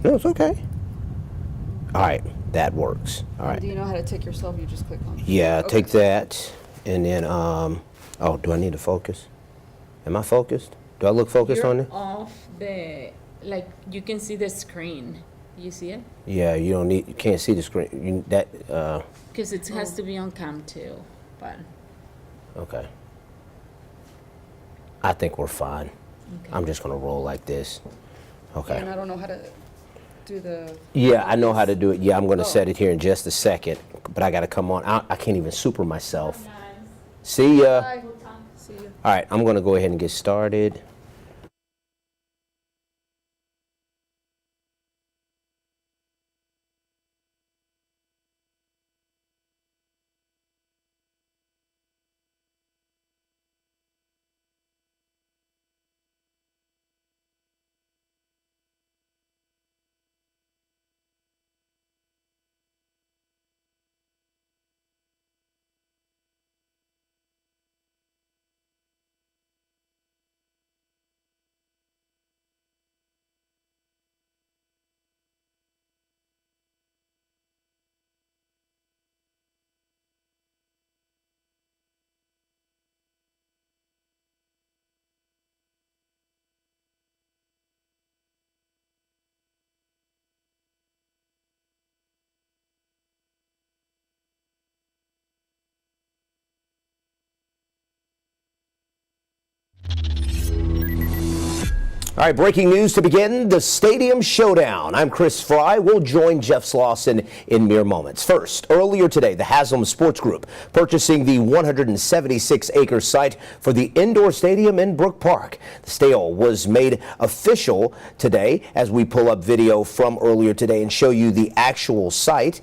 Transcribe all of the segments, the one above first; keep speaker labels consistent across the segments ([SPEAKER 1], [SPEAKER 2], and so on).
[SPEAKER 1] No, it's okay. All right, that works. All right.
[SPEAKER 2] Do you know how to tick yourself? You just click on it.
[SPEAKER 1] Yeah,
[SPEAKER 2] Okay.
[SPEAKER 1] take that, and then, oh, do I need to focus? Am I focused? Do I look focused on
[SPEAKER 3] You're
[SPEAKER 1] it?
[SPEAKER 3] off the, like, you can see the screen. You see it?
[SPEAKER 1] Yeah, you can't see the screen.
[SPEAKER 3] Because it has to be on cam too, but.
[SPEAKER 1] Okay. I think we're fine.
[SPEAKER 3] Okay.
[SPEAKER 1] I'm just gonna roll like this. Okay.
[SPEAKER 2] And I don't know how to do the.
[SPEAKER 1] Yeah, I know how to do it. Yeah, I'm gonna set it here in just a second, but I gotta come on. I can't even super myself. See ya.
[SPEAKER 2] Bye. See you.
[SPEAKER 1] All right, I'm gonna go ahead and get started. All right, breaking news to begin the Stadium Showdown. I'm Chris Fry. We'll join Jeff Slauson in mere moments. First, earlier today, the Haslam Sports Group purchasing the 176-acre site for the indoor stadium in Brook Park. The sale was made official today as we pull up video from earlier today and show you the actual site.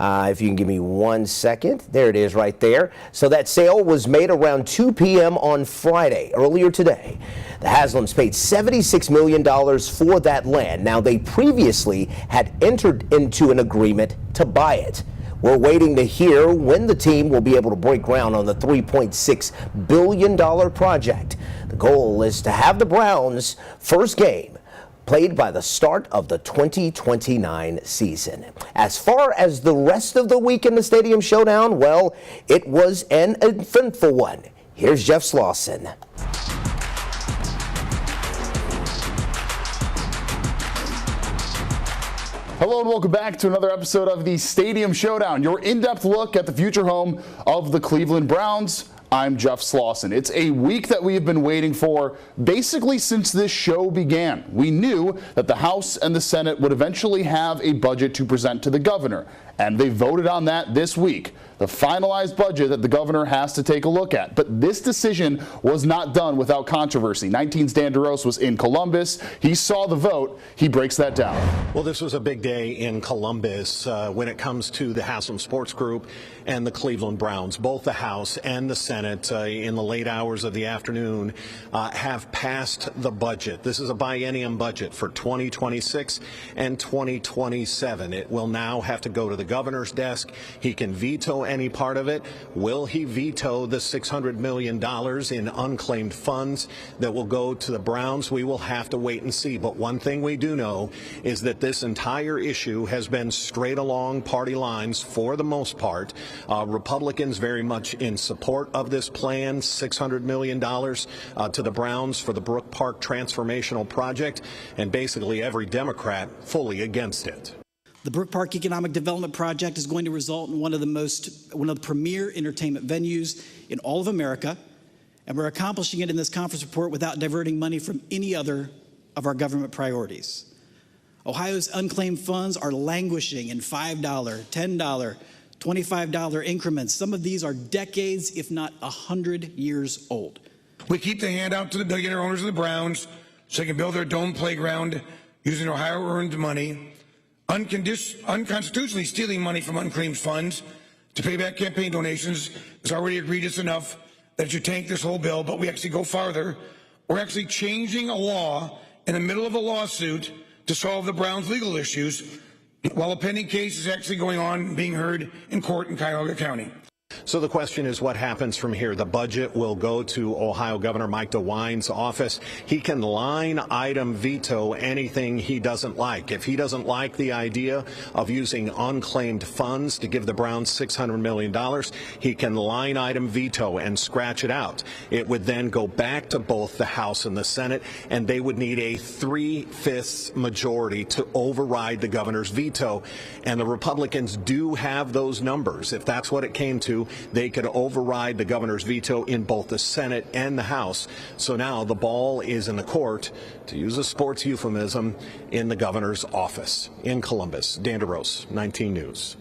[SPEAKER 1] If you can give me 1 second. There it is right there. So that sale was made around 2 p.m. on Friday, earlier today. The Haslams paid $76 million for that land. Now, they previously had entered into an agreement to buy it. We're waiting to hear when the team will be able to break ground on the $3.6 billion project. The goal is to have the Browns' first game played by the start of the 2029 season. As far as the rest of the week in the Stadium Showdown, well, it was an eventful one. Here's Jeff Slauson.
[SPEAKER 4] Hello and welcome back to another episode of the Stadium Showdown, your in-depth look at the future home of the Cleveland Browns. I'm Jeff Slauson. It's a week that we have been waiting for basically since this show began. We knew that the House and the Senate would eventually have a budget to present to the governor, and they voted on that this week. The finalized budget that the governor has to take a look at. But this decision was not done without controversy. 19's Dan DeRose was in Columbus. He saw the vote. He breaks that down.
[SPEAKER 5] Well, this was a big day in Columbus when it comes to the Haslam Sports Group and the Cleveland Browns. Both the House and the Senate in the late hours of the afternoon have passed the budget. This is a biennium budget for 2026 and 2027. It will now have to go to the governor's desk. He can veto any part of it. Will he veto the $600 million in unclaimed funds that will go to the Browns? We will have to wait and see. But one thing we do know is that this entire issue has been straight along party lines for the most part. Republicans very much in support of this plan, $600 million to the Browns for the Brook Park transformational project, and basically every Democrat fully against it.
[SPEAKER 6] The Brook Park Economic Development Project is going to result in one of the premier entertainment venues in all of America, and we're accomplishing it in this conference report without diverting money from any other of our government priorities. Ohio's unclaimed funds are languishing in $5, $10, $25 increments. Some of these are decades, if not 100 years old.
[SPEAKER 7] We keep the handout to the billionaire owners of the Browns so they can build their dome playground using Ohio-earned money, unconstitutionally stealing money from unclaimed funds to pay back campaign donations is already egregious enough that it should tank this whole bill, but we actually go farther. We're actually changing a law in the middle of a lawsuit to solve the Browns' legal issues while a pending case is actually going on being heard in court in Cuyahoga County.
[SPEAKER 5] So the question is what happens from here? The budget will go to Ohio Governor Mike DeWine's office. He can line item veto anything he doesn't like. If he doesn't like the idea of using unclaimed funds to give the Browns $600 million, he can line item veto and scratch it out. It would then go back to both the House and the Senate, and they would need a 3/5 majority to override the governor's veto. And the Republicans do have those numbers. If that's what it came to, they could override the governor's veto in both the Senate and the House. So now the ball is in the court, to use a sports euphemism, in the governor's office in Columbus. Dan DeRose, 19 News.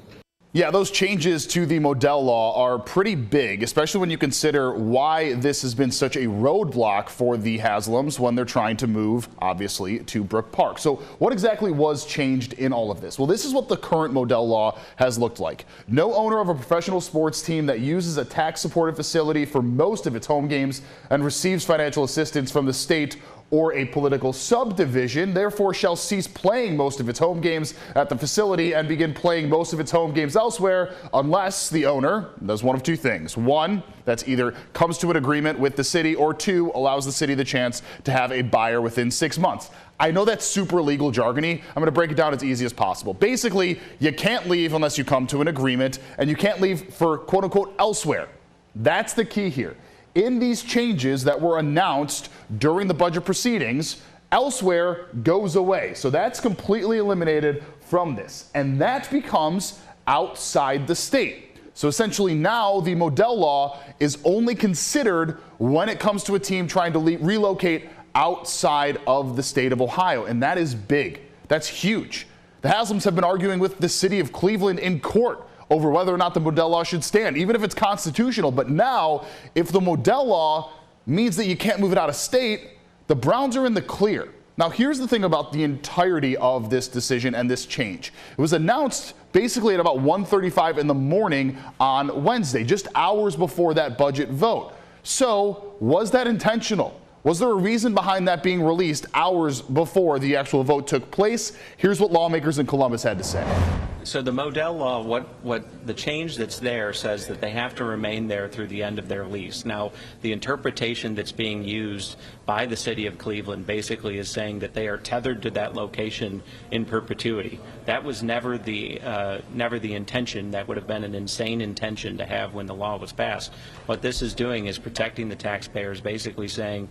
[SPEAKER 4] Yeah, those changes to the Modell Law are pretty big, especially when you consider why this has been such a roadblock for the Haslams when they're trying to move, obviously, to Brook Park. So what exactly was changed in all of this? Well, this is what the current Modell Law has looked like. No owner of a professional sports team that uses a tax-supported facility for most of its home games and receives financial assistance from the state or a political subdivision, therefore shall cease playing most of its home games at the facility and begin playing most of its home games elsewhere unless the owner does one of two things. One, that's either comes to an agreement with the city, or two, allows the city the chance to have a buyer within 6 months. I know that's super legal jargony. I'm going to break it down as easy as possible. Basically, you can't leave unless you come to an agreement, and you can't leave for quote unquote elsewhere. That's the key here. In these changes that were announced during the budget proceedings, elsewhere goes away. So that's completely eliminated from this. And that becomes outside the state. So essentially now the Modell Law is only considered when it comes to a team trying to relocate outside of the state of Ohio. And that is big. That's huge. The Haslams have been arguing with the city of Cleveland in court over whether or not the Modell Law should stand, even if it's constitutional. But now, if the Modell Law means that you can't move it out of state, the Browns are in the clear. Now, here's the thing about the entirety of this decision and this change. It was announced basically at about 1:35 in the morning on Wednesday, just hours before that budget vote. So, was that intentional? Was there a reason behind that being released hours before the actual vote took place? Here's what lawmakers in Columbus had to say.
[SPEAKER 8] So the Modell Law, what the change that's there says that they have to remain there through the end of their lease. Now, the interpretation that's being used by the city of Cleveland basically is saying that they are tethered to that location in perpetuity. That was never the intention. That would have been an insane intention to have when the law was passed. What this is doing is protecting the taxpayers, basically saying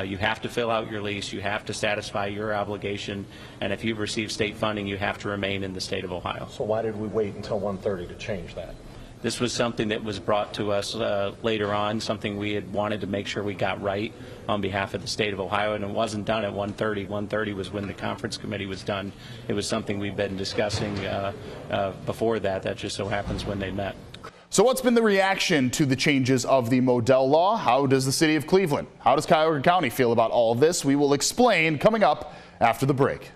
[SPEAKER 8] you have to fill out your lease, you have to satisfy your obligation, and if you've received state funding, you have to remain in the state of Ohio.
[SPEAKER 5] So why did we wait until 1:30 to change that?
[SPEAKER 8] This was something that was brought to us later on, something we had wanted to make sure we got right on behalf of the state of Ohio, and it wasn't done at 1:30. 1:30 was when the conference committee was done. It was something we've been discussing before that. That just so happens when they met.
[SPEAKER 4] So what's been the reaction to the changes of the Modell Law? How does the city of Cleveland, how does Cuyahoga County feel about all of this? We will explain coming up after the break.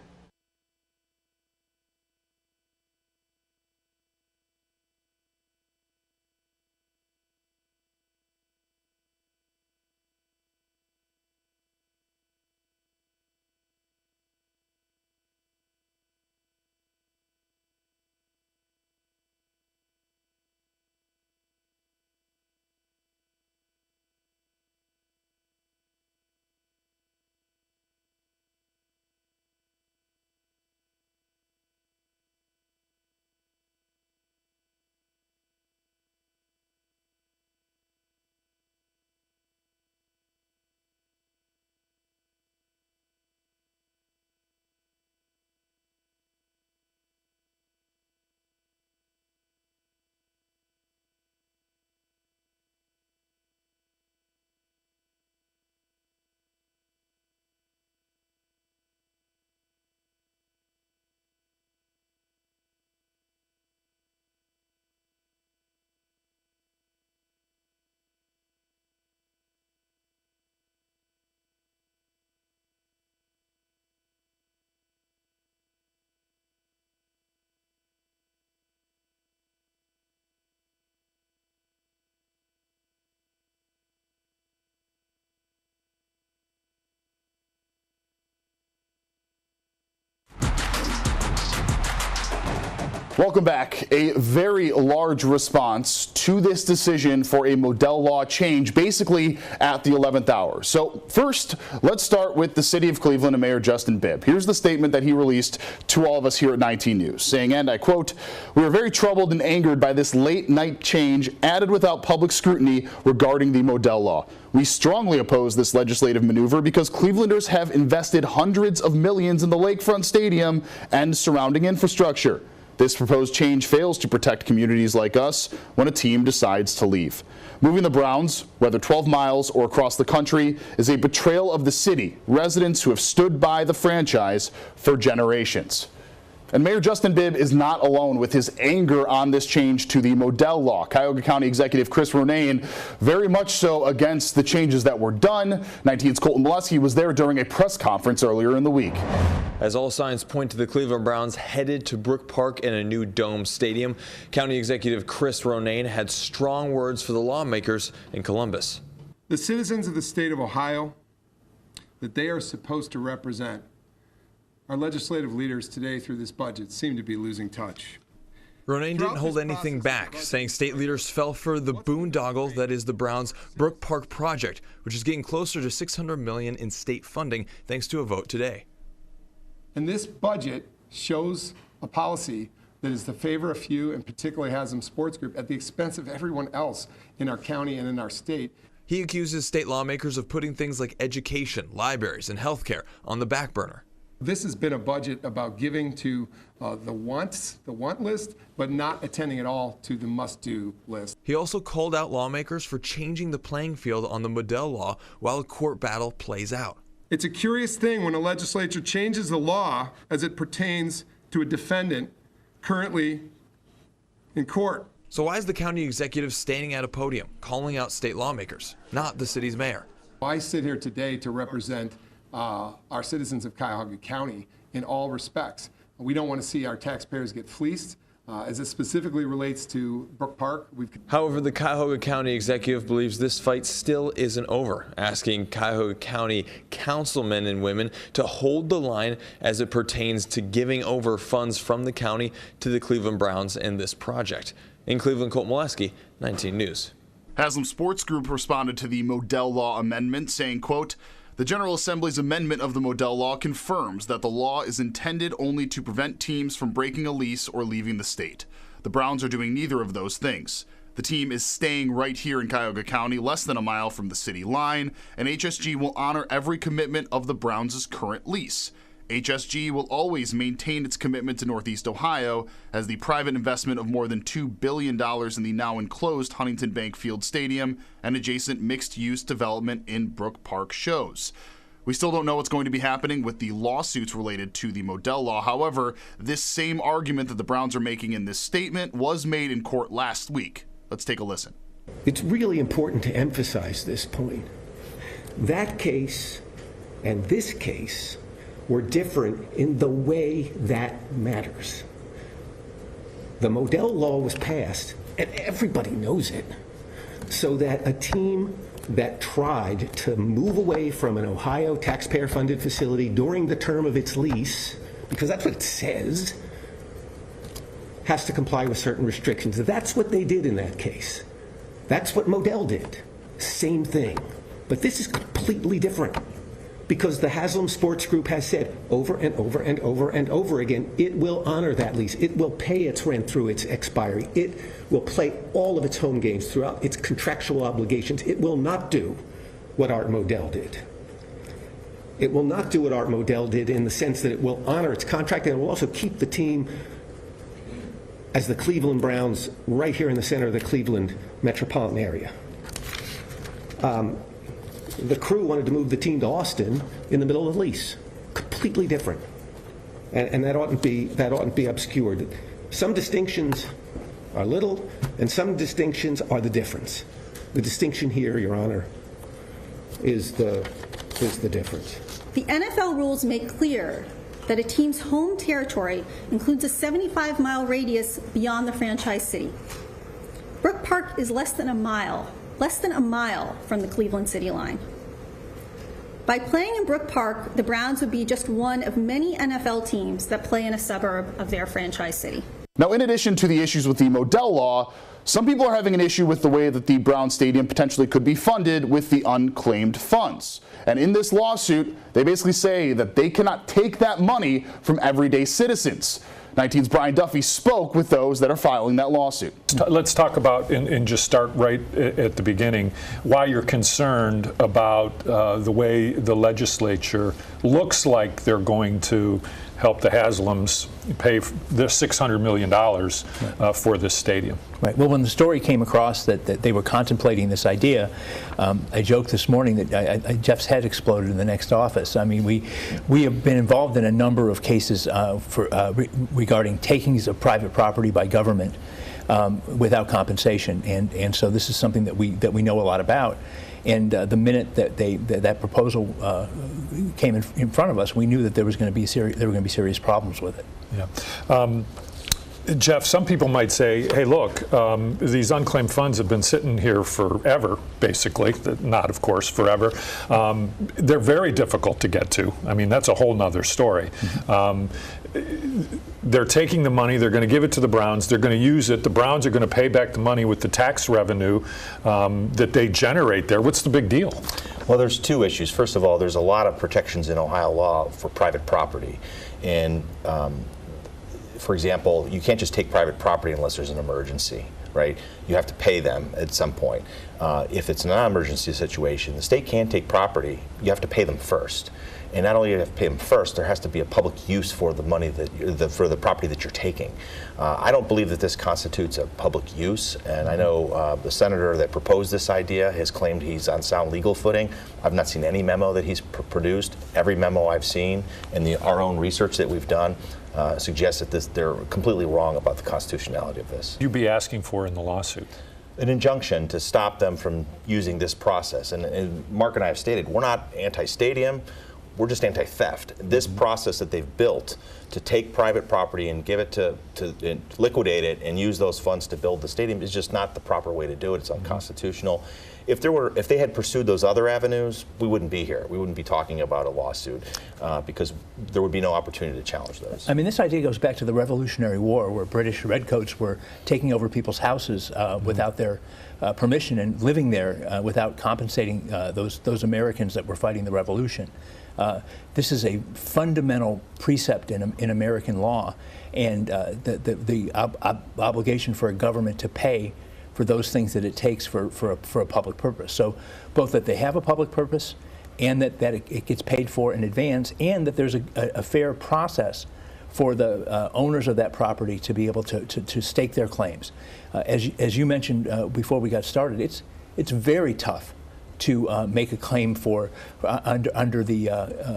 [SPEAKER 4] Welcome back. A very large response to this decision for a Modell Law change, basically at the 11th hour. So first, let's start with the City of Cleveland and Mayor Justin Bibb. Here's the statement that he released to all of us here at 19 News, saying, and I quote, "We are very troubled and angered by this late night change added without public scrutiny regarding the Modell Law. We strongly oppose this legislative maneuver because Clevelanders have invested hundreds of millions in the Lakefront Stadium and surrounding infrastructure. This proposed change fails to protect communities like us when a team decides to leave. Moving the Browns, whether 12 miles or across the country, is a betrayal of the city, residents who have stood by the franchise for generations." And Mayor Justin Bibb is not alone with his anger on this change to the Modell Law. Cuyahoga County Executive Chris Ronayne very much so against the changes that were done. 19's Colton Molesky was there during a press conference earlier in the week.
[SPEAKER 9] As all signs point to the Cleveland Browns headed to Brook Park in a new dome stadium, County Executive Chris Ronayne had strong words for the lawmakers in Columbus.
[SPEAKER 10] The citizens of the state of Ohio that they are supposed to represent, our legislative leaders today through this budget seem to be losing touch.
[SPEAKER 9] Ronayne didn't hold anything back, saying state leaders fell for the boondoggle that is the Browns' Brook Park project, which is getting closer to $600 million in state funding thanks to a vote today.
[SPEAKER 10] And this budget shows a policy that is to favor a few, and particularly Haslam Sports Group, at the expense of everyone else in our county and in our state.
[SPEAKER 9] He accuses state lawmakers of putting things like education, libraries, and healthcare on the back burner.
[SPEAKER 10] This has been a budget about giving to the want list, but not attending at all to the must-do list.
[SPEAKER 9] He also called out lawmakers for changing the playing field on the Modell Law while a court battle plays out.
[SPEAKER 10] It's a curious thing when a legislature changes the law as it pertains to a defendant currently in court.
[SPEAKER 9] So why is the county executive standing at a podium calling out state lawmakers, not the city's mayor?
[SPEAKER 10] I sit here today to represent our citizens of Cuyahoga County in all respects. We don't want to see our taxpayers get fleeced. As it specifically relates to Brook Park,
[SPEAKER 9] However, the Cuyahoga County executive believes this fight still isn't over, asking Cuyahoga County councilmen and women to hold the line as it pertains to giving over funds from the county to the Cleveland Browns in this project. In Cleveland, Colton Molesky, 19 News.
[SPEAKER 4] Haslam Sports Group responded to the Modell Law amendment, saying, quote, "The General Assembly's amendment of the Modell Law confirms that the law is intended only to prevent teams from breaking a lease or leaving the state. The Browns are doing neither of those things. The team is staying right here in Cuyahoga County, less than a mile from the city line, and HSG will honor every commitment of the Browns' current lease. HSG will always maintain its commitment to Northeast Ohio as the private investment of more than $2 billion in the now enclosed Huntington Bank Field Stadium and adjacent mixed-use development in Brook Park shows. We still don't know what's going to be happening with the lawsuits related to the Modell Law. However, this same argument that the Browns are making in this statement was made in court last week. Let's take a listen.
[SPEAKER 11] It's really important to emphasize this point. That case and this case were different in the way that matters. The Modell Law was passed, and everybody knows it, so that a team that tried to move away from an Ohio taxpayer-funded facility during the term of its lease, because that's what it says, has to comply with certain restrictions. That's what they did in that case. That's what Modell did. Same thing. But this is completely different, because the Haslam Sports Group has said over and over and over and over again, it will honor that lease. It will pay its rent through its expiry. It will play all of its home games throughout its contractual obligations. It will not do what Art Modell did. It will not do what Art Modell did in the sense that it will honor its contract, and it will also keep the team as the Cleveland Browns right here in the center of the Cleveland metropolitan area. The Crew wanted to move the team to Austin in the middle of the lease. Completely different. And that oughtn't be obscured. Some distinctions are little, and some distinctions are the difference. The distinction here, Your Honor, is the difference.
[SPEAKER 12] The NFL rules make clear that a team's home territory includes a 75-mile radius beyond the franchise city. Brook Park is less than a mile from the Cleveland city line. By playing in Brook Park, the Browns would be just one of many NFL teams that play in a suburb of their franchise city.
[SPEAKER 4] Now, in addition to the issues with the Modell Law, some people are having an issue with the way that the Brown Stadium potentially could be funded with the unclaimed funds. And in this lawsuit, they basically say that they cannot take that money from everyday citizens. 19's Brian Duffy spoke with those that are filing that lawsuit.
[SPEAKER 13] Let's talk about, and just start right at the beginning, why you're concerned about the way the legislature looks like they're going to help the Haslams pay the $600 million for this stadium.
[SPEAKER 14] Right. Well, when the story came across that they were contemplating this idea, I joked this morning that Jeff's head exploded in the next office. I mean, we have been involved in a number of cases regarding takings of private property by government without compensation, and so this is something that we know a lot about. And the minute that that proposal came in front of us, we knew that there were going to be serious problems with it.
[SPEAKER 13] Yeah. Jeff, some people might say, hey, look, these unclaimed funds have been sitting here forever, basically. Not, of course, forever. They're very difficult to get to. I mean, that's a whole nother story. They're taking the money, they're going to give it to the Browns, they're going to use it, the Browns are going to pay back the money with the tax revenue that they generate there. What's the big deal?
[SPEAKER 15] Well, there's two issues. First of all, there's a lot of protections in Ohio law for private property. And for example, you can't just take private property unless there's an emergency, right? You have to pay them at some point. If it's a non-emergency situation, the state can't take property. You have to pay them first. And not only do you have to pay them first, there has to be a public use for the money for the property that you're taking. I don't believe that this constitutes a public use, and I know the senator that proposed this idea has claimed he's on sound legal footing. I've not seen any memo that he's produced. Every memo I've seen and our own research that we've done suggests that they're completely wrong about the constitutionality of this.
[SPEAKER 13] You'd be asking for in the lawsuit?
[SPEAKER 15] An injunction to stop them from using this process. And Mark and I have stated, we're not anti-stadium. We're just anti-theft. This process that they've built to take private property and give it to liquidate it and use those funds to build the stadium is just not the proper way to do it. It's unconstitutional. If they had pursued those other avenues, we wouldn't be here. We wouldn't be talking about a lawsuit because there would be no opportunity to challenge those.
[SPEAKER 14] I mean, this idea goes back to the Revolutionary War, where British redcoats were taking over people's houses without their permission and living there without compensating those Americans that were fighting the Revolution. This is a fundamental precept in American law, and the obligation for a government to pay for those things that it takes for a public purpose. So both that they have a public purpose and that it gets paid for in advance, and that there's a fair process for the owners of that property to be able to stake their claims. As you mentioned before we got started, it's very tough to make a claim for under the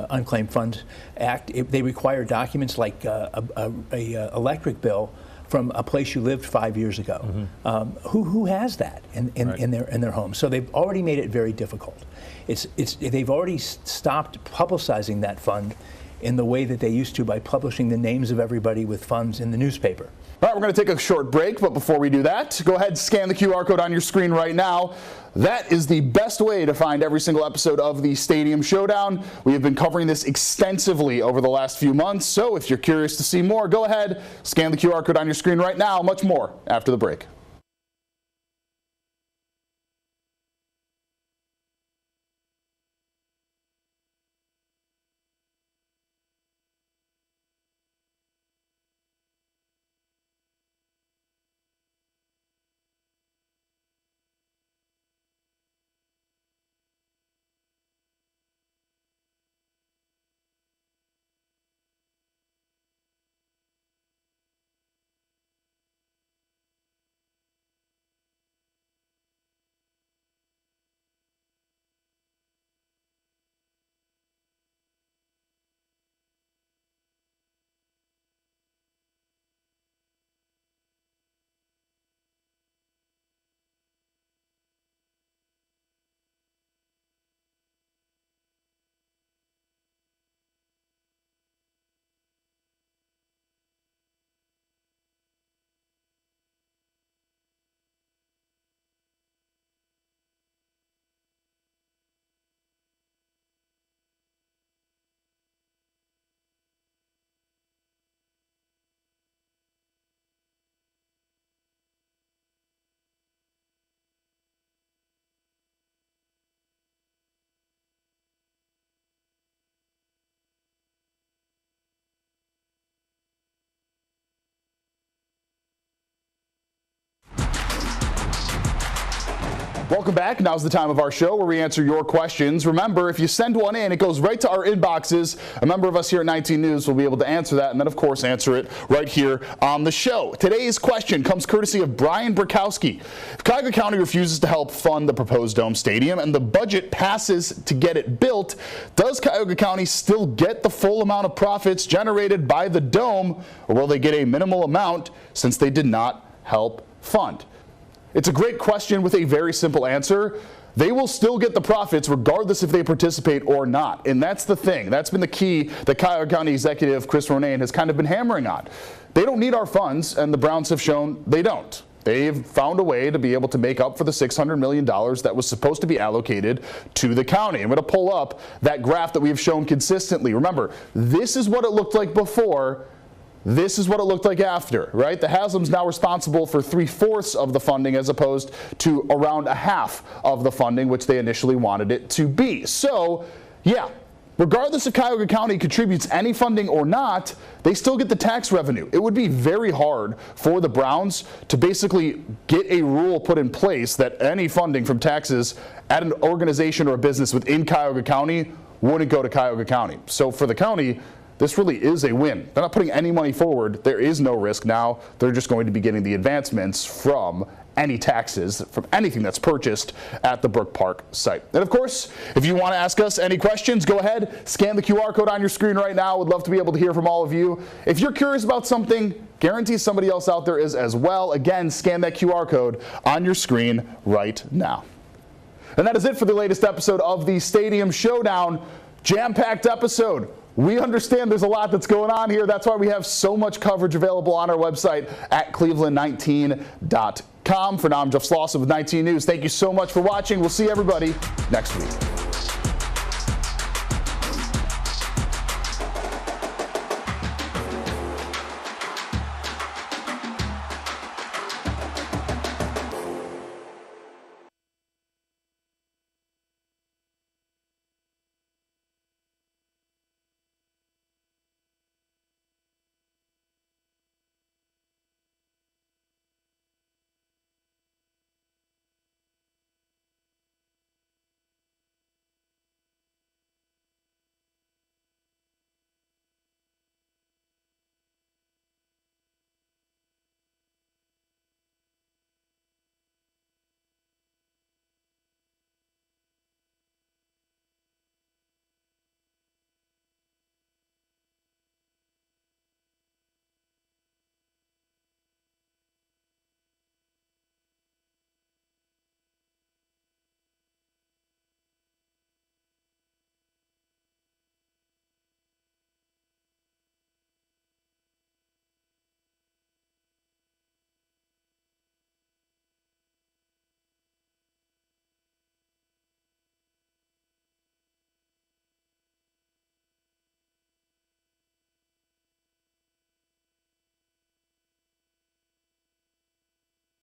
[SPEAKER 14] Unclaimed Funds Act. They require documents like a electric bill from a place you lived 5 years ago. Who has that in their home? So they've already made it very difficult. They've already stopped publicizing that fund in the way that they used to by publishing the names of everybody with funds in the newspaper.
[SPEAKER 4] All right, we're going to take a short break, but before we do that, go ahead and scan the QR code on your screen right now. That is the best way to find every single episode of the Stadium Showdown. We have been covering this extensively over the last few months, so if you're curious to see more, go ahead, scan the QR code on your screen right now. Much more after the break. Welcome back. Now's the time of our show where we answer your questions. Remember, if you send one in, it goes right to our inboxes. A member of us here at 19 News will be able to answer that and then, of course, answer it right here on the show. Today's question comes courtesy of Brian Burkowski. If Cuyahoga County refuses to help fund the proposed Dome Stadium and the budget passes to get it built, does Cuyahoga County still get the full amount of profits generated by the Dome, or will they get a minimal amount since they did not help fund? It's a great question with a very simple answer. They will still get the profits regardless if they participate or not. And that's the thing. That's been the key that Cuyahoga County Executive Chris Ronayne has kind of been hammering on. They don't need our funds, and the Browns have shown they don't. They've found a way to be able to make up for the $600 million that was supposed to be allocated to the county. I'm going to pull up that graph that we have shown consistently. Remember, this is what it looked like before. This is what it looked like after, right? The Haslam's now responsible for 3/4 of the funding as opposed to around a half of the funding, which they initially wanted it to be. So, yeah, regardless if Cuyahoga County contributes any funding or not, they still get the tax revenue. It would be very hard for the Browns to basically get a rule put in place that any funding from taxes at an organization or a business within Cuyahoga County wouldn't go to Cuyahoga County. So for the county, this really is a win. They're not putting any money forward. There is no risk now. They're just going to be getting the advancements from any taxes, from anything that's purchased at the Brook Park site. And of course, if you want to ask us any questions, go ahead, scan the QR code on your screen right now. Would love to be able to hear from all of you. If you're curious about something, guarantee somebody else out there is as well. Again, scan that QR code on your screen right now. And that is it for the latest episode of the Stadium Showdown. Jam-packed episode. We understand there's a lot that's going on here. That's why we have so much coverage available on our website at cleveland19.com. For now, I'm Jeff Slauson with 19 News. Thank you so much for watching. We'll see everybody next week.